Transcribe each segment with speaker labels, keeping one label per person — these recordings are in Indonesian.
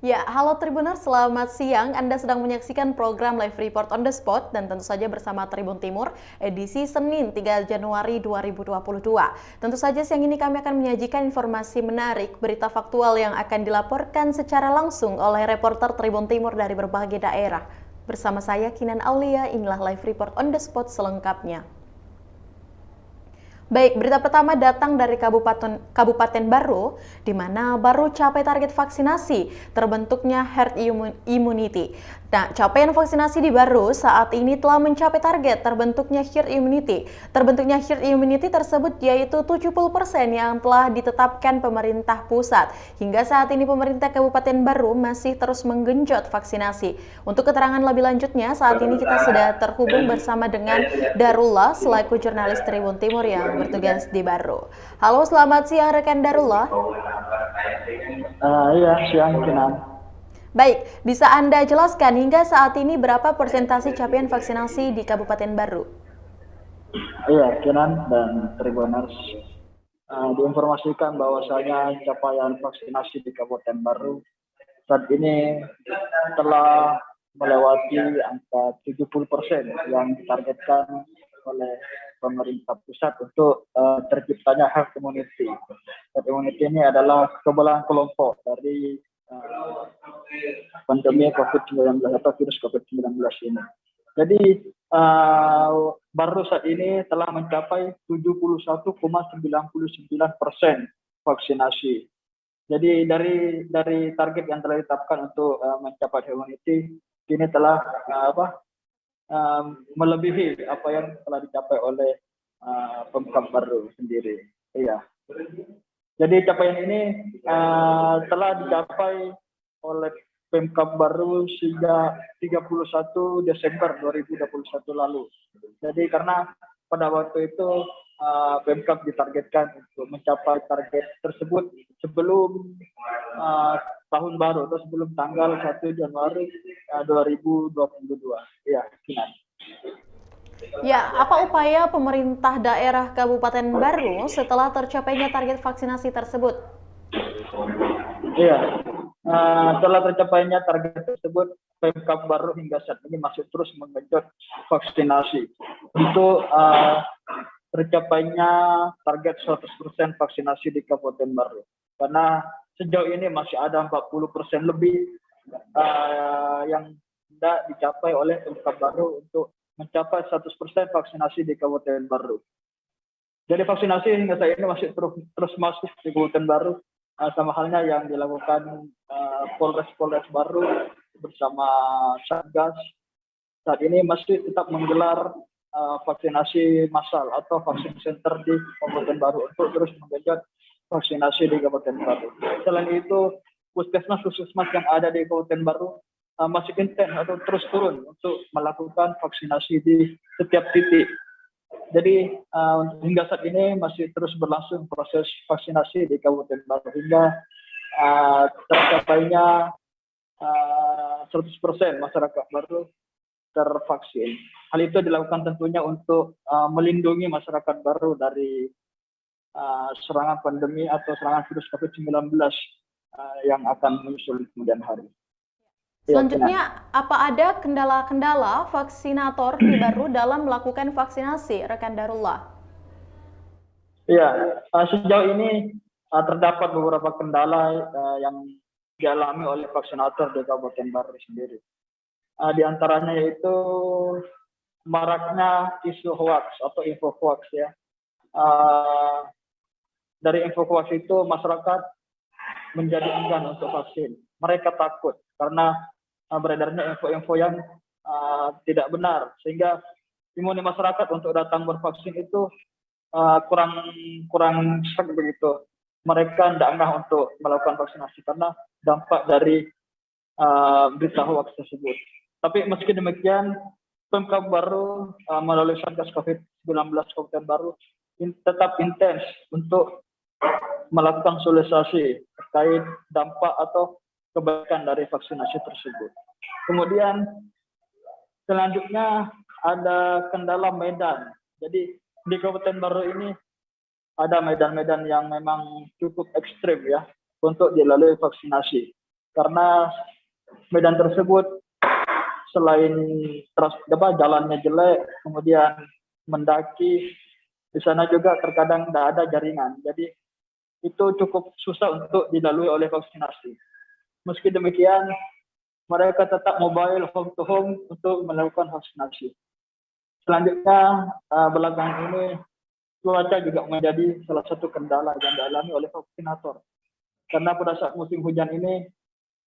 Speaker 1: Ya, halo Tribuners, selamat siang. Anda sedang menyaksikan program Live Report on the Spot dan tentu saja bersama Tribun Timur, edisi Senin 3 Januari 2022. Tentu saja siang ini kami akan menyajikan informasi menarik, berita faktual yang akan dilaporkan secara langsung oleh reporter Tribun Timur dari berbagai daerah. Bersama saya Kinan Aulia, inilah Live Report on the Spot selengkapnya. Baik, berita pertama datang dari Kabupaten Baru, di mana baru capai target vaksinasi, terbentuknya herd immunity. Nah, capaian vaksinasi di Baru saat ini telah mencapai target terbentuknya herd immunity. Terbentuknya herd immunity tersebut yaitu 70% yang telah ditetapkan pemerintah pusat. Hingga saat ini pemerintah Kabupaten Baru masih terus menggenjot vaksinasi. Untuk keterangan lebih lanjutnya, saat ini kita sudah terhubung bersama dengan Darullah selaku jurnalis Tribun Timur yang bertugas di Baru. Halo, selamat siang rekan Darullah.
Speaker 2: Iya, siang Kinan.
Speaker 1: Baik, bisa Anda jelaskan hingga saat ini berapa persentase capaian vaksinasi di Kabupaten Baru?
Speaker 2: Iya, Kinan dan Tribuners. Diinformasikan bahwasanya capaian vaksinasi di Kabupaten Baru saat ini telah melewati angka 70% yang ditargetkan oleh pemerintah pusat untuk terciptanya herd immunity. Herd immunity ini adalah kekebalan kelompok dari pandemi COVID-19 atau virus COVID-19 ini. Jadi baru saat ini telah mencapai 71,99% vaksinasi. Jadi dari target yang telah ditetapkan untuk mencapai herd immunity, ini telah melebihi apa yang telah dicapai oleh Pemkab Baru sendiri. Iya. Jadi capaian ini telah dicapai oleh Pemkab Baru sejak 31 Desember 2021 lalu. Jadi karena pada waktu itu Pemkab ditargetkan untuk mencapai target tersebut sebelum tahun baru atau sebelum tanggal 1 Januari 2022. Iya, Kinan.
Speaker 1: Ya, apa upaya pemerintah daerah Kabupaten Baru setelah tercapainya target vaksinasi tersebut?
Speaker 2: Iya, setelah tercapainya target tersebut, Pemkab Baru hingga saat ini masih terus menggenjot vaksinasi untuk tercapainya target 100% vaksinasi di Kabupaten Baru. Karena sejauh ini masih ada 40% lebih yang tidak dicapai oleh Pemkab Baru untuk mencapai 100% vaksinasi di Kabupaten Baru. Jadi vaksinasi hingga saat ini masih terus masuk di Kabupaten Baru, sama halnya yang dilakukan Polres Baru bersama Satgas. Saat ini masih tetap menggelar vaksinasi massal atau vaksin center di Kabupaten Baru untuk terus menggenjot vaksinasi di Kabupaten Baru. Selain itu, puskesmas yang ada di Kabupaten Baru masih intens atau terus turun untuk melakukan vaksinasi di setiap titik. Jadi hingga saat ini masih terus berlangsung proses vaksinasi di Kabupaten Baru hingga tercapainya 100% masyarakat Baru tervaksin. Hal itu dilakukan tentunya untuk melindungi masyarakat Baru dari serangan pandemi atau serangan virus COVID-19 yang akan menyusul kemudian hari.
Speaker 1: Selanjutnya, apa ada kendala-kendala vaksinator di Baru dalam melakukan vaksinasi, rekan Darullah?
Speaker 2: Iya, sejauh ini terdapat beberapa kendala yang dialami oleh vaksinator di Kabupaten Baru sendiri. Di antaranya yaitu maraknya isu hoax atau info hoax ya. Dari info hoax itu masyarakat menjadi enggan untuk vaksin. Mereka takut karena beredarnya info-info yang tidak benar, sehingga imunitas masyarakat untuk datang bervaksin itu kurang serak begitu. Mereka tidak engah untuk melakukan vaksinasi karena dampak dari berita hoax tersebut. Tapi meski demikian, Pemkab Baru melalui Satgas COVID-19 Kabupaten Baru tetap intens untuk melakukan sosialisasi terkait dampak atau kebaikan dari vaksinasi tersebut. Kemudian selanjutnya ada kendala medan. Jadi di Kabupaten Baru ini ada medan-medan yang memang cukup ekstrim ya untuk dilalui vaksinasi. karena medan tersebut selain jalannya jelek, kemudian mendaki, di sana juga terkadang tidak ada jaringan. Jadi itu cukup susah untuk dilalui oleh vaksinasi. Meski demikian, mereka tetap mobile home to home untuk melakukan vaksinasi. Selanjutnya, belakangan ini cuaca juga menjadi salah satu kendala yang dialami oleh vaksinator. Karena pada saat musim hujan ini,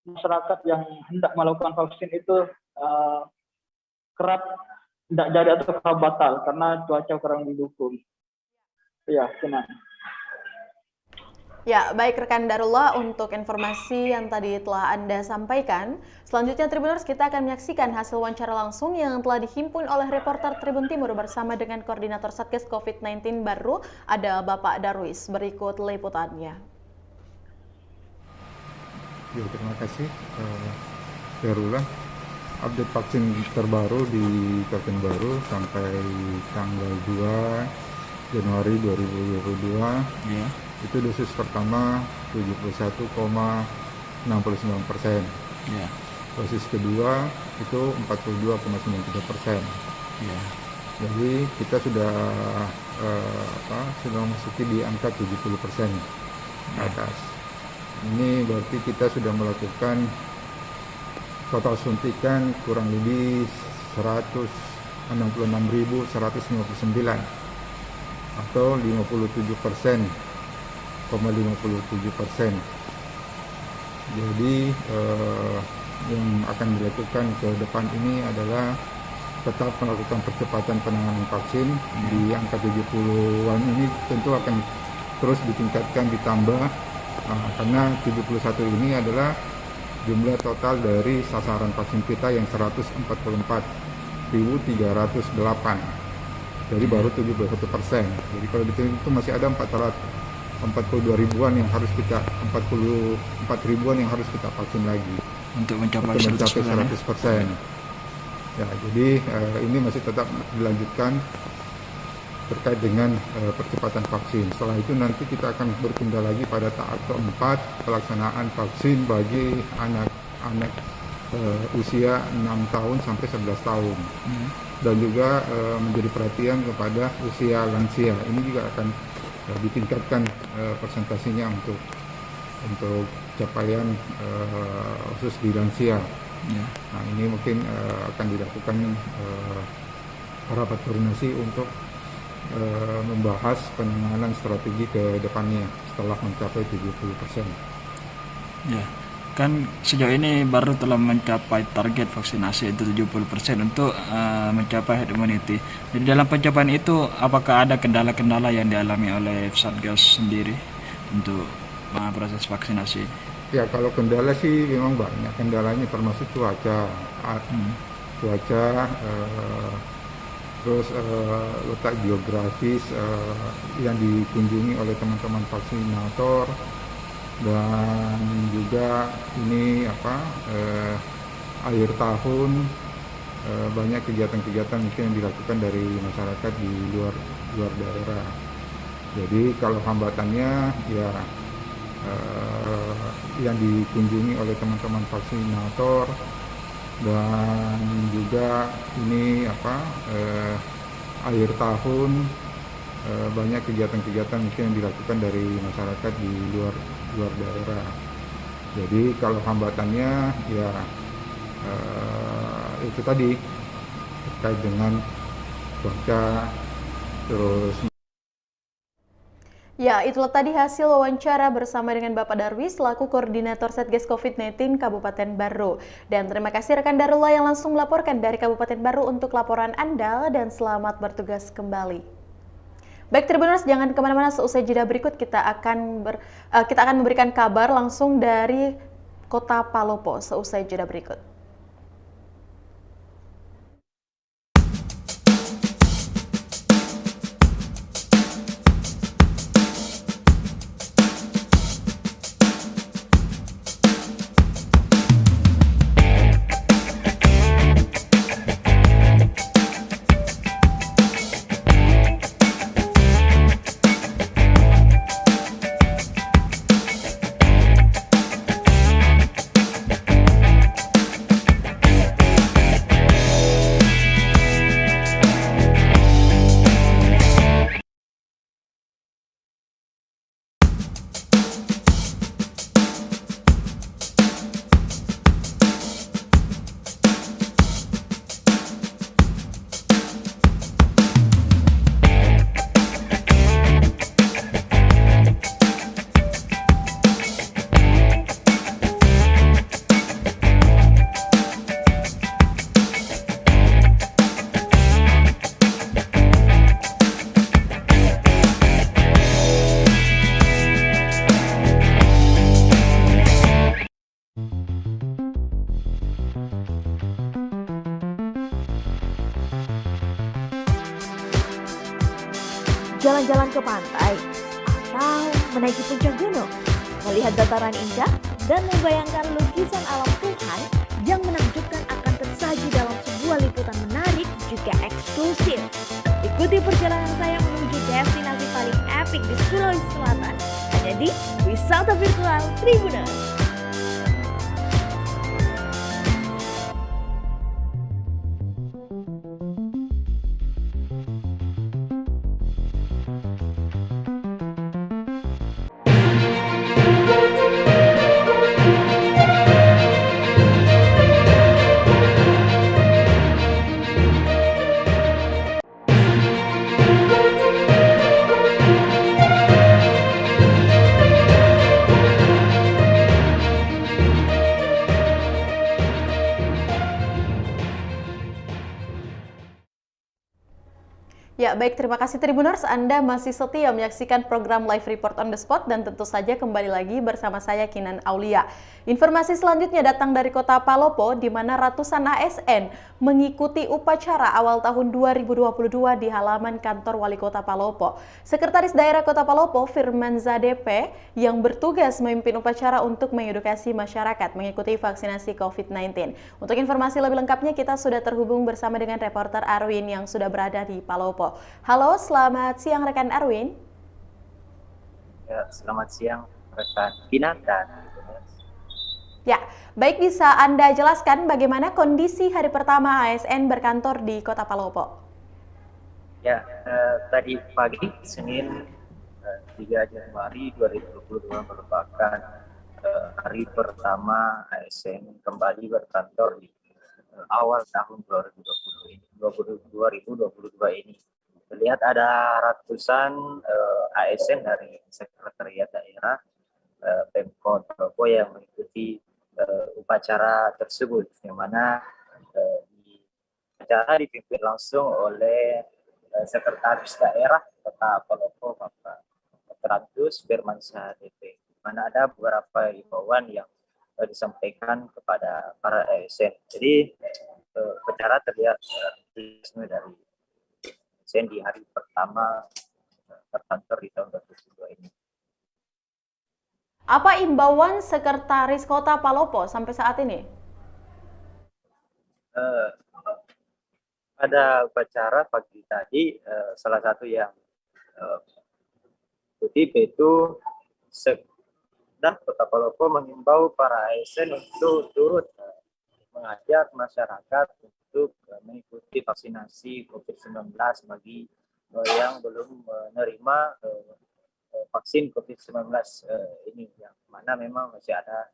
Speaker 2: masyarakat yang hendak melakukan vaksin itu kerap tidak jadi atau batal karena cuaca kurang mendukung. Ya, benar.
Speaker 1: Ya, baik rekan Darullah untuk informasi yang tadi telah Anda sampaikan. Selanjutnya Tribuners, kita akan menyaksikan hasil wawancara langsung yang telah dihimpun oleh reporter Tribun Timur bersama dengan Koordinator Satgas COVID-19 Baru, ada Bapak Darwis. Berikut liputannya.
Speaker 3: Ya, terima kasih Darullah. Update vaksin terbaru di Kabupaten Baru sampai tanggal 2 Januari 2022. Ya. Itu dosis pertama 71,69%. Ya. Dosis kedua itu 42,93%. Ya. Jadi kita sudah sudah memasuki di angka 70% ke atas. Ini berarti kita sudah melakukan total suntikan kurang lebih 166.159 atau 57,57%. Jadi yang akan dilakukan ke depan ini adalah tetap melakukan percepatan penanganan vaksin di angka 70-an ini tentu akan terus ditingkatkan ditambah karena 71 ini adalah jumlah total dari sasaran vaksin kita yang 144.308. Jadi baru 71%. Jadi kalau dihitung itu masih ada 42 ribuan yang harus kita 44 ribuan yang harus kita vaksin lagi
Speaker 4: untuk mencapai
Speaker 3: 100%. Ya, jadi ini masih tetap dilanjutkan terkait dengan percepatan vaksin. Setelah itu nanti kita akan berpindah lagi pada tahap keempat, pelaksanaan vaksin bagi anak-anak usia 6 tahun sampai 11 tahun. Dan juga menjadi perhatian kepada usia lansia. Ini juga akan ditingkatkan persentasenya untuk capaian khusus di lansia. Ya. Nah, ini mungkin akan dilakukan rapat koordinasi untuk membahas penanganan strategi ke depannya setelah mencapai 70%.
Speaker 4: Ya, kan sejauh ini baru telah mencapai target vaksinasi itu 70% untuk mencapai herd immunity. Jadi dalam pencapaian itu apakah ada kendala-kendala yang dialami oleh Satgas sendiri untuk proses vaksinasi?
Speaker 3: Ya, kalau kendala sih memang banyak kendalanya, termasuk cuaca, terus letak geografis yang dikunjungi oleh teman-teman vaksinator, dan juga ini akhir tahun banyak kegiatan-kegiatan mungkin yang dilakukan dari masyarakat di luar daerah. Jadi kalau hambatannya ya yang dikunjungi oleh teman-teman vaksinator, dan juga ini akhir tahun banyak kegiatan-kegiatan mungkin yang dilakukan dari masyarakat di luar daerah. Jadi kalau hambatannya ya itu tadi terkait dengan cuaca, terus.
Speaker 1: Ya, itulah tadi hasil wawancara bersama dengan Bapak Darwis selaku Koordinator Satgas COVID-19 Kabupaten Baru. Dan terima kasih rekan Darullah yang langsung melaporkan dari Kabupaten Baru untuk laporan Anda, dan selamat bertugas kembali. Baik Tribuners, jangan kemana-mana, seusai jeda berikut kita akan memberikan kabar langsung dari Kota Palopo seusai jeda berikut.
Speaker 5: berjalan-jalan ke pantai atau menaiki puncak gunung, melihat dataran indah dan membayangkan lukisan alam Tuhan yang menakjubkan akan tersaji dalam sebuah liputan menarik juga eksklusif. Ikuti perjalanan saya menuju destinasi paling epik di Sulawesi Selatan hanya di Wisata Virtual Tribuners.
Speaker 1: Ya, baik, terima kasih Tribuners. Anda masih setia menyaksikan program Live Report on the Spot dan tentu saja kembali lagi bersama saya Kinan Aulia. Informasi selanjutnya datang dari Kota Palopo di mana ratusan ASN mengikuti upacara awal tahun 2022 di halaman kantor Wali Kota Palopo. Sekretaris Daerah Kota Palopo Firmanza DP yang bertugas memimpin upacara untuk mengedukasi masyarakat mengikuti vaksinasi COVID-19. Untuk informasi lebih lengkapnya kita sudah terhubung bersama dengan reporter Arwin yang sudah berada di Palopo. Halo, selamat siang rekan Arwin.
Speaker 6: Ya, selamat siang rekan Kinan dan
Speaker 1: Ya, baik, bisa Anda jelaskan bagaimana kondisi hari pertama ASN berkantor di Kota Palopo?
Speaker 6: Ya, tadi pagi Senin 3 Januari 2022 merupakan hari pertama ASN kembali berkantor di awal tahun 2022 ini. Terlihat ada ratusan ASN dari Sekretariat Daerah Pemkot Palopo yang mengikuti upacara tersebut, yang mana acara dipimpin langsung oleh Sekretaris Daerah Kota Palopo Bapak Teratus Firmansa DP, mana ada beberapa himbauan yang disampaikan kepada para ASN. Jadi upacara terlihat dari ASN di hari pertama berkantor di tahun 2022 ini.
Speaker 1: Apa imbauan Sekretaris Kota Palopo sampai saat ini?
Speaker 6: Pada upacara pagi tadi, salah satu yang kutip itu Kota Palopo mengimbau para ASN untuk turut mengajak masyarakat untuk mengikuti vaksinasi COVID-19 bagi yang belum menerima vaksin COVID-19 ini, yang mana memang masih ada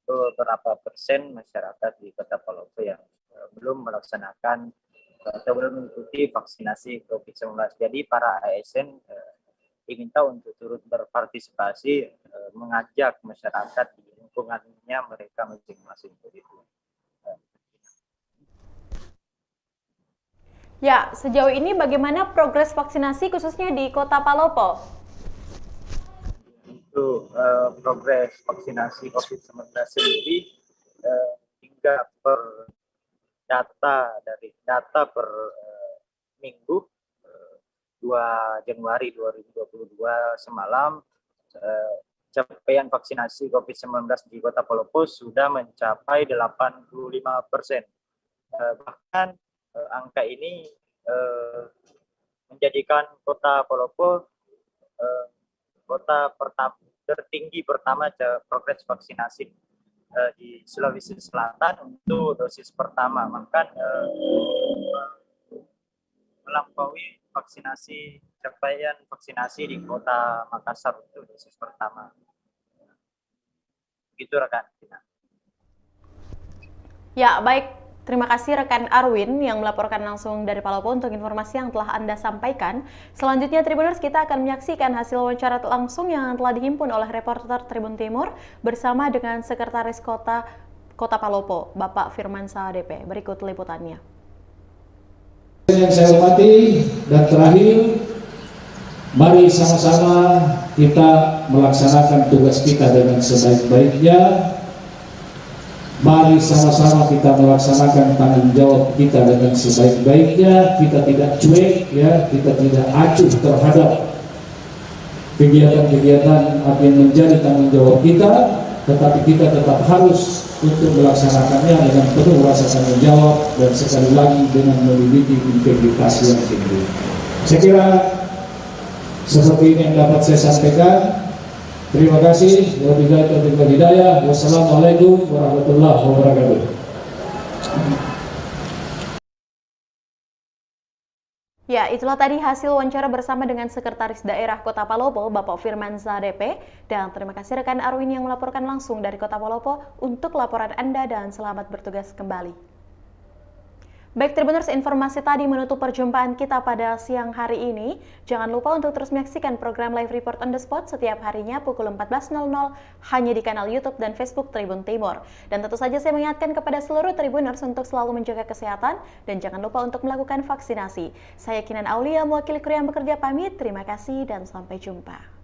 Speaker 6: beberapa persen masyarakat di Kota Palopo yang belum melaksanakan atau belum mengikuti vaksinasi COVID-19. Jadi para ASN diminta untuk turut berpartisipasi, mengajak masyarakat di lingkungannya mereka masing-masing.
Speaker 1: Ya, sejauh ini bagaimana progres vaksinasi khususnya di Kota Palopo?
Speaker 6: Untuk progres vaksinasi COVID-19 sendiri hingga per data per minggu 2 Januari 2022 semalam, capaian vaksinasi COVID-19 di Kota Palopo sudah mencapai 85%. Bahkan angka ini menjadikan Kota Palopo kota tertinggi pertama progres vaksinasi di Sulawesi Selatan untuk dosis pertama, bahkan melampaui capaian vaksinasi di Kota Makassar untuk dosis pertama. Begitu rekan.
Speaker 1: Ya, baik. Terima kasih rekan Arwin yang melaporkan langsung dari Palopo untuk informasi yang telah Anda sampaikan. Selanjutnya Tribuners, kita akan menyaksikan hasil wawancara langsung yang telah dihimpun oleh reporter Tribun Timur bersama dengan Sekretaris Kota Palopo, Bapak Firmansa DP. Berikut liputannya.
Speaker 7: Yang saya hormati dan terakhir, mari sama-sama kita melaksanakan tugas kita dengan sebaik-baiknya Mari sama-sama kita melaksanakan tanggung jawab kita dengan sebaik-baiknya. Kita tidak cuek, ya, kita tidak acuh terhadap kegiatan-kegiatan yang menjadi tanggung jawab kita, tetapi kita tetap harus untuk melaksanakannya dengan penuh rasa tanggung jawab dan sekali lagi dengan memiliki integritas yang tinggi. Saya kira seperti ini yang dapat saya sampaikan. Terima kasih. Wabillahi taufiq wal hidayah. Wassalamualaikum warahmatullahi wabarakatuh.
Speaker 1: Ya, itulah tadi hasil wawancara bersama dengan Sekretaris Daerah Kota Palopo, Bapak Firmansyah DP. Dan terima kasih rekan Arwin yang melaporkan langsung dari Kota Palopo untuk laporan Anda dan selamat bertugas kembali. Baik Tribuners, informasi tadi menutup perjumpaan kita pada siang hari ini. Jangan lupa untuk terus menyaksikan program Live Report on the Spot setiap harinya pukul 14.00 hanya di kanal YouTube dan Facebook Tribun Timur. Dan tentu saja saya mengingatkan kepada seluruh Tribuners untuk selalu menjaga kesehatan dan jangan lupa untuk melakukan vaksinasi. Saya Kinan Aulia, mewakili kru yang bekerja pamit. Terima kasih dan sampai jumpa.